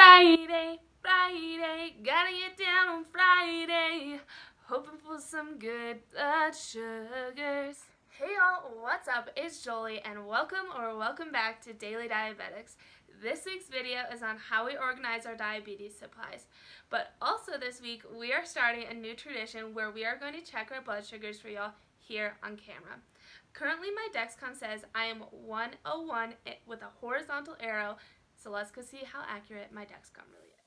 Friday, Friday, gotta get down on Friday, hoping for some good blood sugars. Hey y'all, what's up? It's Joleigh and welcome back to Daily Diabetics. This week's video is on how we organize our diabetes supplies. But also this week, we are starting a new tradition where we are going to check our blood sugars for y'all here on camera. Currently, my Dexcom says I am 101 with a horizontal arrow, so let's go see how accurate my Dexcom really is.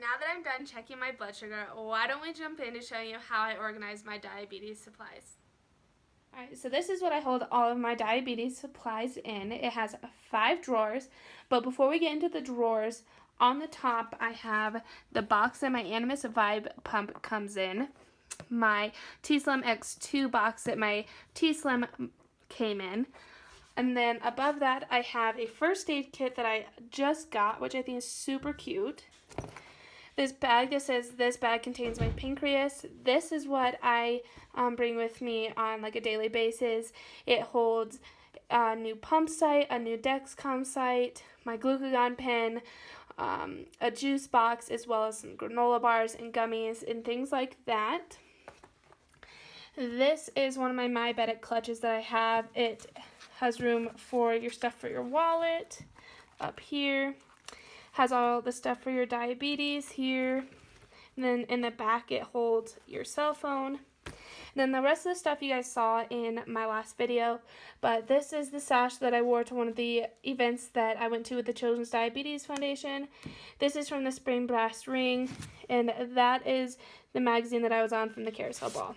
Now that I'm done checking my blood sugar, why don't we jump in to show you how I organize my diabetes supplies. Alright, so this is what I hold all of my diabetes supplies in. It has 5 drawers, but before we get into the drawers, on the top I have the box that my Animus Vibe pump comes in, my T-Slim X2 box that my T-Slim came in, and then above that I have a first aid kit that I just got, which I think is super cute. This bag that says this bag contains my pancreas. This is what I bring with me on like a daily basis. It holds a new pump site, a new Dexcom site, my glucagon pen, a juice box, as well as some granola bars and gummies and things like that. This is one of my diabetic clutches that I have. It has room for your stuff for your wallet up here. Has all the stuff for your diabetes here, and then in the back it holds your cell phone. And then the rest of the stuff you guys saw in my last video, but this is the sash that I wore to one of the events that I went to with the Children's Diabetes Foundation. This is from the Spring Brass Ring, and that is the magazine that I was on from the carousel ball.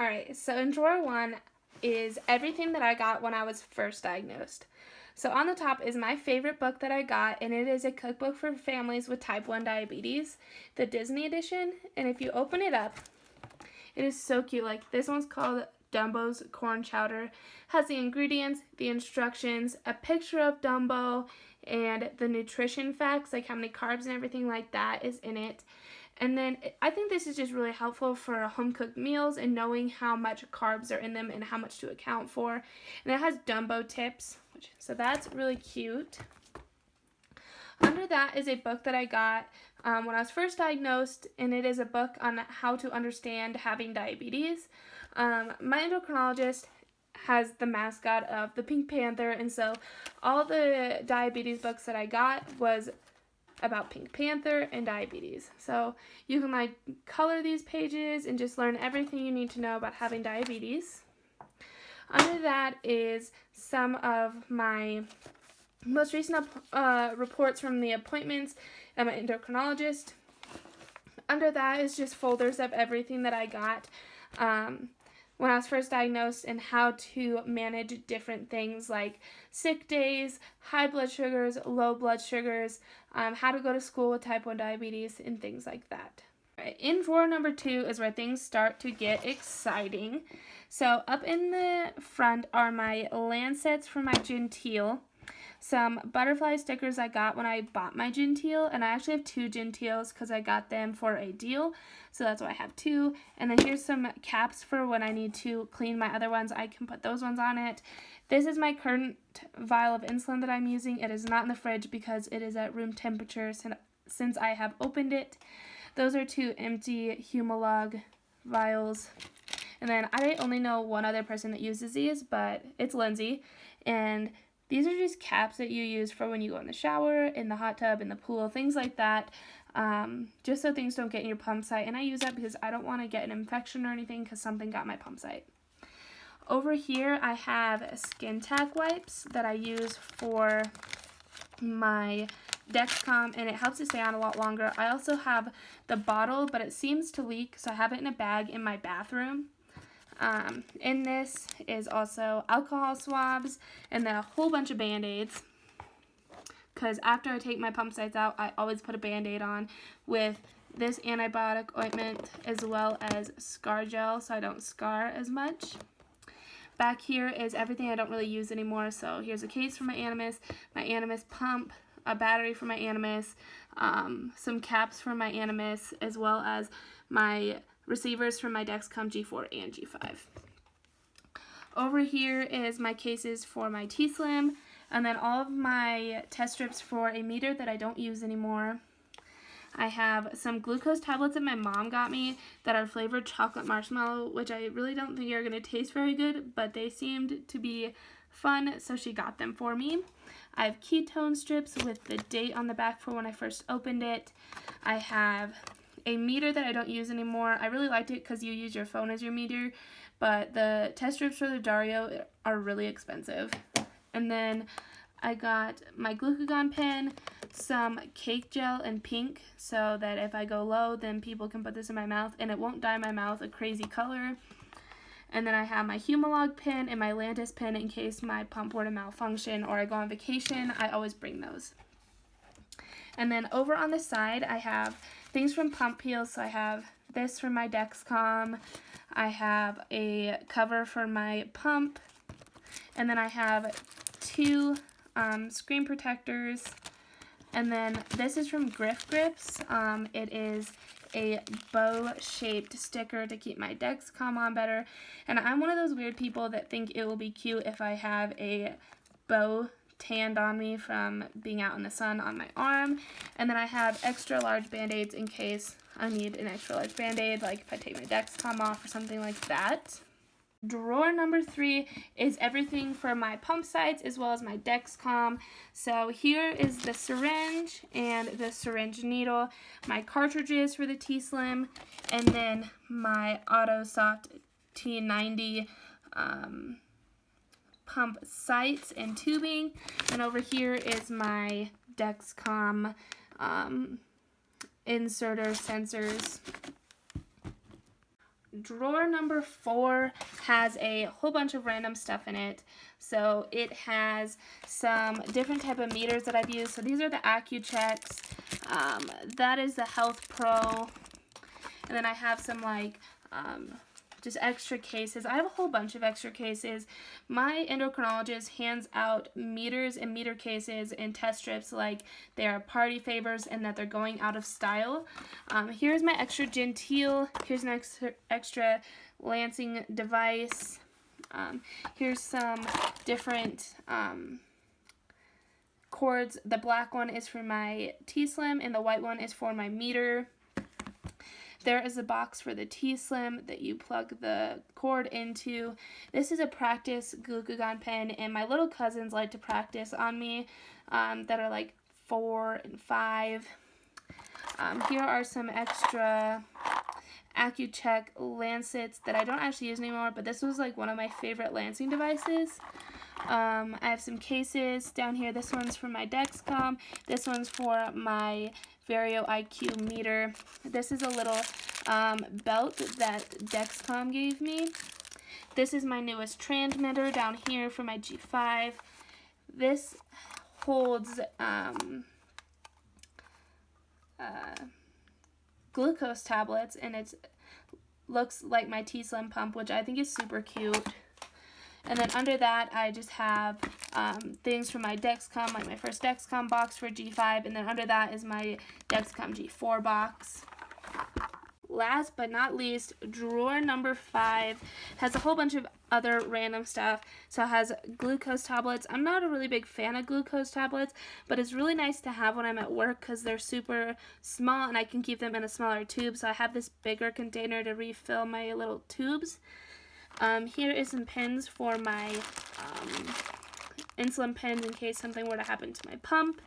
Alright, so in drawer 1 is everything that I got when I was first diagnosed. So on the top is my favorite book that I got, and it is a cookbook for families with type 1 diabetes, the Disney edition. And if you open it up, it is so cute. Like, this one's called Dumbo's Corn Chowder. Has the ingredients, the instructions, a picture of Dumbo, and the nutrition facts, like how many carbs and everything like that is in it. And then I think this is just really helpful for home-cooked meals and knowing how much carbs are in them and how much to account for. And it has Dumbo tips, so that's really cute. Under that is a book that I got when I was first diagnosed, and it is a book on how to understand having diabetes. My endocrinologist has the mascot of the Pink Panther, and so all the diabetes books that I got was about Pink Panther and diabetes. So you can like color these pages and just learn everything you need to know about having diabetes. Under that is some of my most recent reports from the appointments at my endocrinologist. Under that is just folders of everything that I got when I was first diagnosed and how to manage different things like sick days, high blood sugars, low blood sugars, how to go to school with type 1 diabetes, and things like that. Right, in drawer number 2 is where things start to get exciting. So up in the front are my Lancets for my Genteel, some butterfly stickers I got when I bought my Genteel, and I actually have 2 Genteels because I got them for a deal, so that's why I have 2. And then here's some caps for when I need to clean my other ones. I can put those ones on it. This is my current vial of insulin that I'm using. It is not in the fridge because it is at room temperature since I have opened it. Those are 2 empty Humalog vials. And then I only know one other person that uses these, but it's Lindsay. And these are just caps that you use for when you go in the shower, in the hot tub, in the pool, things like that, just so things don't get in your pump site. And I use that because I don't want to get an infection or anything because something got my pump site. Over here I have skin tack wipes that I use for my Dexcom, and it helps it stay on a lot longer. I also have the bottle, but it seems to leak, so I have it in a bag in my bathroom. In this is also alcohol swabs and then a whole bunch of Band-Aids, because after I take my pump sites out, I always put a Band-Aid on with this antibiotic ointment as well as scar gel so I don't scar as much. Back here is everything I don't really use anymore. So here's a case for my Animus pump, a battery for my Animus, some caps for my Animus, as well as my receivers for my Dexcom G4 and G5. Over here is my cases for my T-Slim, and then all of my test strips for a meter that I don't use anymore. I have some glucose tablets that my mom got me that are flavored chocolate marshmallow, which I really don't think are going to taste very good, but they seemed to be fun, so she got them for me. I have ketone strips with the date on the back for when I first opened it. I have a meter that I don't use anymore. I really liked it because you use your phone as your meter, but the test strips for the Dario are really expensive. And then I got my glucagon pen, some cake gel in pink so that if I go low, then people can put this in my mouth and it won't dye my mouth a crazy color. And then I have my Humalog pen and my Lantus pen in case my pump were to malfunction or I go on vacation. I always bring those. And then over on the side, I have things from Pump Peels. So I have this for my Dexcom. I have a cover for my pump. And then I have two screen protectors. And then this is from Griff Grips. It is a bow-shaped sticker to keep my Dexcom on better. And I'm one of those weird people that think it will be cute if I have a bow tanned on me from being out in the sun on my arm. And then I have extra large band-aids in case I need an extra large band-aid, like if I take my Dexcom off or something like that. Drawer number 3 is everything for my pump sites as well as my Dexcom. So here is the syringe and the syringe needle, my cartridges for the T-Slim, and then my AutoSoft T90 pump sites and tubing. And over here is my Dexcom inserter sensors. Drawer number 4 has a whole bunch of random stuff in it. So it has some different type of meters that I've used. So these are the AccuChecks. That is the Health Pro. And then I have some like just extra cases. I have a whole bunch of extra cases. My endocrinologist hands out meters and meter cases and test strips like they are party favors and that they're going out of style. Here's my extra genteel. Here's an extra lancing device. Here's some different cords. The black one is for my T-Slim and the white one is for my meter. There is a box for the T-Slim that you plug the cord into. This is a practice glucagon pen, and my little cousins like to practice on me that are like 4 and 5. Here are some extra AccuCheck lancets that I don't actually use anymore, but this was like one of my favorite lancing devices. I have some cases down here. This one's for my Dexcom. This one's for my Vario IQ meter. This is a little belt that Dexcom gave me. This is my newest transmitter down here for my G5. This holds glucose tablets, and it looks like my T-Slim pump, which I think is super cute. And then under that, I just have things for my Dexcom, like my first Dexcom box for G5, and then under that is my Dexcom G4 box. Last but not least, drawer number 5 has a whole bunch of other random stuff. So it has glucose tablets. I'm not a really big fan of glucose tablets, but it's really nice to have when I'm at work because they're super small and I can keep them in a smaller tube. So I have this bigger container to refill my little tubes. Here is some pins for my insulin pens in case something were to happen to my pump.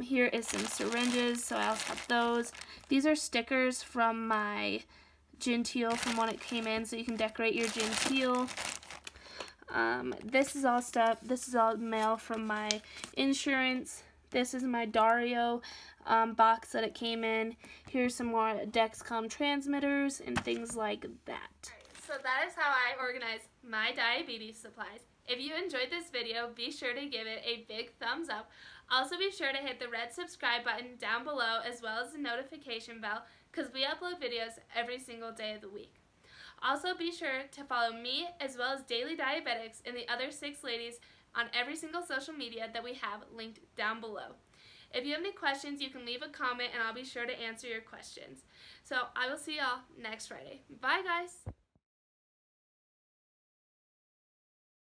Here is some syringes, so I also have those. These are stickers from my Genteel from when it came in, so you can decorate your Genteel. This is all stuff. This is all mail from my insurance. This is my Dario box that it came in. Here's some more Dexcom transmitters and things like that. So that is how I organize my diabetes supplies. If you enjoyed this video, be sure to give it a big thumbs up. Also be sure to hit the red subscribe button down below as well as the notification bell because we upload videos every single day of the week. Also be sure to follow me as well as Daily Diabetics and the other 6 ladies on every single social media that we have linked down below. If you have any questions, you can leave a comment and I'll be sure to answer your questions. So I will see y'all next Friday. Bye guys!